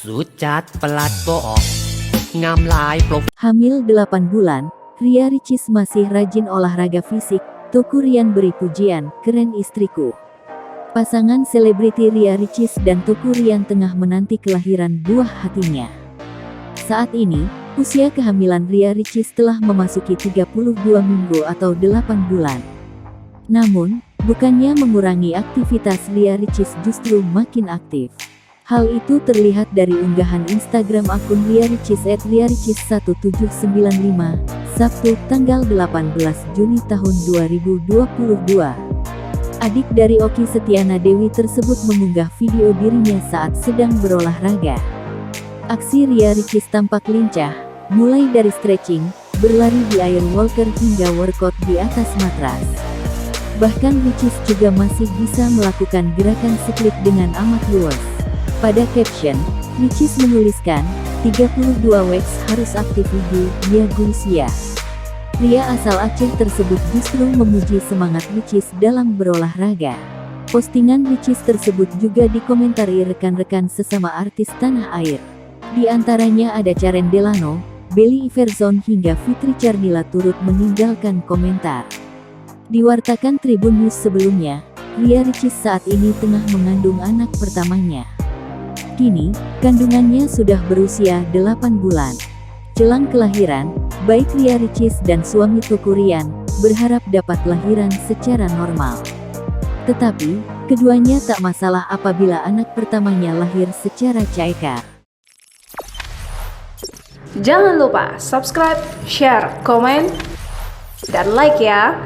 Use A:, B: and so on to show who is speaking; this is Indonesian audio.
A: Sucat pelat book ngam lายปลก
B: Hamil 8 bulan, Ria Ricis masih rajin olahraga fisik. Teuku Ryan beri pujian, keren istriku. Pasangan selebriti Ria Ricis dan Teuku Ryan tengah menanti kelahiran buah hatinya. Saat ini, usia kehamilan Ria Ricis telah memasuki 32 minggu atau 8 bulan. Namun, bukannya mengurangi aktivitas, Ria Ricis justru makin aktif. Hal itu terlihat dari unggahan Instagram akun Ria Ricis @riaricis1795, Sabtu, tanggal 18 Juni tahun 2022. Adik dari Okky Setiana Dewi tersebut mengunggah video dirinya saat sedang berolahraga. Aksi Ria Ricis tampak lincah, mulai dari stretching, berlari di air walker hingga workout di atas matras. Bahkan Ricis juga masih bisa melakukan gerakan split dengan amat luas. Pada caption, Ricis menuliskan, 32 weeks harus aktif ibu, ya Gusia. Pria asal Aceh tersebut justru memuji semangat Ricis dalam berolahraga. Postingan Ricis tersebut juga dikomentari rekan-rekan sesama artis tanah air. Di antaranya ada Karen Delano, Belly Iverzon hingga Fitri Carnila turut meninggalkan komentar. Diwartakan Tribun News sebelumnya, Ria Ricis saat ini tengah mengandung anak pertamanya. Kini, kandungannya sudah berusia 8 bulan. Jelang kelahiran, baik Ria Ricis dan suami Teuku Ryan berharap dapat lahiran secara normal. Tetapi, keduanya tak masalah apabila anak pertamanya lahir secara caekar.
C: Jangan lupa subscribe, share, komen, dan like ya!